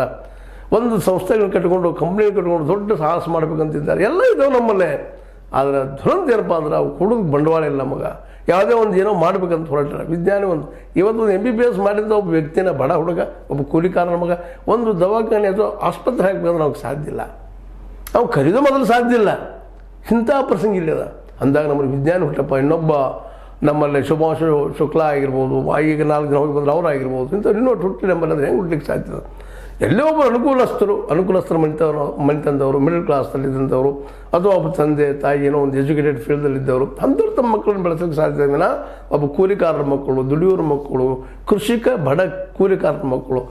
ಇದ್ದಾರೆ, ಒಂದು ಸಂಸ್ಥೆಗಳನ್ನ ಕಟ್ಕೊಂಡು ಕಂಪ್ನಿಗಳು ಕಟ್ಕೊಂಡು ದೊಡ್ಡ ಸಾಹಸ ಮಾಡಬೇಕಂತಿದ್ದಾರೆ, ಎಲ್ಲ ಇದಾವೆ ನಮ್ಮಲ್ಲೇ. ಆದರೆ ದುರಂತ ಏನಪ್ಪ ಅಂದ್ರೆ ಅವು ಕೊಡೋದು ಬಂಡವಾಳ ಇಲ್ಲ ನಮಗೆ. ಯಾವುದೇ ಒಂದು ಏನೋ ಮಾಡ್ಬೇಕಂತ ಹೊರಟಾರೆ ವಿಜ್ಞಾನಿ ಒಂದು ಇವತ್ತು ಒಂದು MBBS ಮಾಡಿದ ಒಬ್ಬ ವ್ಯಕ್ತಿನ, ಬಡ ಹುಡುಗ, ಒಬ್ಬ ಕೂಲಿಕಾರನ ಮಗ ಒಂದು ದವಾಖಾನೆ ಅಥವಾ ಆಸ್ಪತ್ರೆ ಹಾಕಬೇಕಂದ್ರೆ ಅವ್ರಿಗೆ ಸಾಧ್ಯ ಇಲ್ಲ, ನಾವು ಖರೀದೋ ಮೊದಲು ಸಾಧ್ಯ ಇಲ್ಲ. ಇಂಥ ಪ್ರಸಂಗ ಇಲ್ಲದ ಅಂದಾಗ ನಮ್ಮಲ್ಲಿ ವಿಜ್ಞಾನಿ ಹುಟ್ಟಪ್ಪ. ಇನ್ನೊಬ್ಬ ನಮ್ಮಲ್ಲಿ ಶುಭಾಂಶು ಶುಕ್ಲಾ ಆಗಿರ್ಬೋದು, ಈಗ 4 ದಿನ ಹೋಗಿ ಬಂದ್ರೆ ಅವರಾಗಿರ್ಬೋದು, ಇಂಥ ಇನ್ನೂ ಹುಟ್ಟಿ ನಮ್ಮಲ್ಲಿ ಅಂದರೆ ಹೆಂಗೆ ಹುಟ್ಟಲಿಕ್ಕೆ ಸಾಧ್ಯ? ಎಲ್ಲೋ ಒಬ್ಬರು ಅನುಕೂಲಸ್ಥರು ಮನೆತಂದವರು, ಮಿಡಲ್ ಕ್ಲಾಸ್ನಲ್ಲಿದ್ದಂಥವ್ರು, ಅಥವಾ ಒಬ್ಬ ತಂದೆ ತಾಯಿ ಏನೋ ಒಂದು ಎಜುಕೇಟೆಡ್ ಫೀಲ್ಡಲ್ಲಿದ್ದವರು, ಅಂಥವ್ರು ತಮ್ಮ ಮಕ್ಕಳನ್ನು ಬೆಳೆಸೋಕ್ಕೆ ಸಾಧ್ಯ ಇಲ್ಲ. ಒಬ್ಬ ಕೂಲಿಕಾರರ ಮಕ್ಕಳು, ದುಡಿಯೋರ ಮಕ್ಕಳು, ಕೃಷಿಕ ಬಡ ಕೂಲಿಕಾರರ ಮಕ್ಕಳು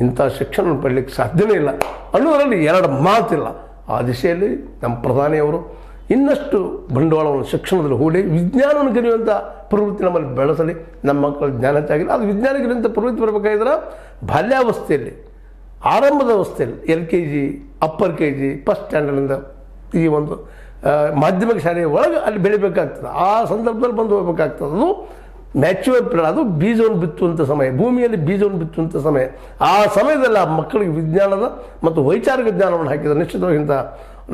ಇಂಥ ಶಿಕ್ಷಣವನ್ನು ಪಡೀಲಿಕ್ಕೆ ಸಾಧ್ಯವೇ ಇಲ್ಲ ಅನ್ನೋದರಲ್ಲಿ 2 ಮಾತಿಲ್ಲ. ಆ ದಿಶೆಯಲ್ಲಿ ನಮ್ಮ ಪ್ರಧಾನಿಯವರು ಇನ್ನಷ್ಟು ಬಂಡವಾಳವನ್ನು ಶಿಕ್ಷಣದಲ್ಲಿ ಹೂಡಿ ವಿಜ್ಞಾನವನ್ನು ಕಲಿಯುವಂಥ ಪ್ರವೃತ್ತಿ ನಮ್ಮಲ್ಲಿ ಬೆಳೆಸಲಿ. ನಮ್ಮ ಮಕ್ಕಳು ಜ್ಞಾನ ಹೆಚ್ಚಾಗಿಲ್ಲ. ಅದು ವಿಜ್ಞಾನಿಗಳಿಂದ ಪ್ರವೃತ್ತಿ ಬರಬೇಕಾಗಿದ್ರೆ ಬಾಲ್ಯಾವಸ್ಥೆಯಲ್ಲಿ, ಆರಂಭದ ಅವಸ್ಥೆಯಲ್ಲಿ LKG, ಅಪ್ಪರ್ KG, ಫಸ್ಟ್ ಸ್ಟ್ಯಾಂಡರ್ಡಿಂದ ಈ ಒಂದು ಮಾಧ್ಯಮಿಕ ಶಾಲೆಯ ಒಳಗೆ ಅಲ್ಲಿ ಬೆಳಿಬೇಕಾಗ್ತದೆ. ಆ ಸಂದರ್ಭದಲ್ಲಿ ಬಂದು ಹೋಗ್ಬೇಕಾಗ್ತದೆ. ಅದು ಮ್ಯಾಚ್ಯೂರ್ ಪೀರಿಯಡ್, ಅದು ಬೀಜವನ್ನು ಬಿತ್ತುವಂಥ ಸಮಯ, ಭೂಮಿಯಲ್ಲಿ ಬೀಜವನ್ನು ಬಿತ್ತುವಂಥ ಸಮಯ. ಆ ಸಮಯದಲ್ಲಿ ಆ ಮಕ್ಕಳಿಗೆ ವಿಜ್ಞಾನದ ಮತ್ತು ವೈಚಾರಿಕ ಜ್ಞಾನವನ್ನು ಹಾಕಿದರೆ ನಿಶ್ಚಿತವಾಗಿಂತ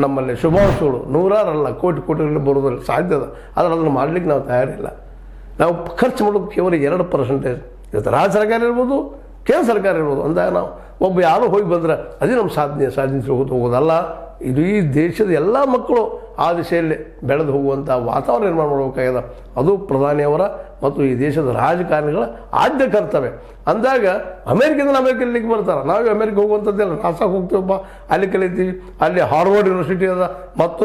ನಮ್ಮಲ್ಲಿ ಶುಭಾಂಶಗಳು ನೂರಾರಲ್ಲ ಕೋಟಿಗಳಲ್ಲಿ ಬರೋದ್ರಲ್ಲಿ ಸಾಧ್ಯ ಅದ. ಆದರೆ ಅದನ್ನು ಮಾಡಲಿಕ್ಕೆ ನಾವು ತಯಾರಿಲ್ಲ. ನಾವು ಖರ್ಚು ಮಾಡೋದು ಕೇವಲ 2%. ಇವತ್ತು ರಾಜ್ಯ ಸರ್ಕಾರ ಇರ್ಬೋದು, ಕೇಂದ್ರ ಸರ್ಕಾರ ಇರ್ಬೋದು. ಅಂದಾಗ ನಾವು ಒಬ್ಬ ಯಾರೋ ಹೋಗಿ ಬಂದರೆ ಅದೇ ನಮ್ಮ ಸಾಧಿಸಿ ಹೋಗೋದಲ್ಲ. ಇದು ಈ ದೇಶದ ಎಲ್ಲ ಮಕ್ಕಳು ಆ ದಿಶೆಯಲ್ಲಿ ಬೆಳೆದು ಹೋಗುವಂಥ ವಾತಾವರಣ ನಿರ್ಮಾಣ ಮಾಡಬೇಕಾಗಿದೆ. ಅದು ಪ್ರಧಾನಿಯವರ ಮತ್ತು ಈ ದೇಶದ ರಾಜಕಾರಣಿಗಳ ಆದ್ಯ ಕರ್ತವ್ಯ. ಅಂದಾಗ ಅಮೇರಿಕಕ್ಕೆ ಬರ್ತಾರೆ. ನಾವೇ ಅಮೇರಿಕ ಹೋಗುವಂಥದ್ದೆಲ್ಲ ನಾಸಾಗೆ ಹೋಗ್ತೀವಪ್ಪ, ಅಲ್ಲಿ ಕಲಿತೀವಿ, ಅಲ್ಲಿ ಹಾರ್ವರ್ಡ್ ಯೂನಿವರ್ಸಿಟಿ ಅದ, ಮತ್ತು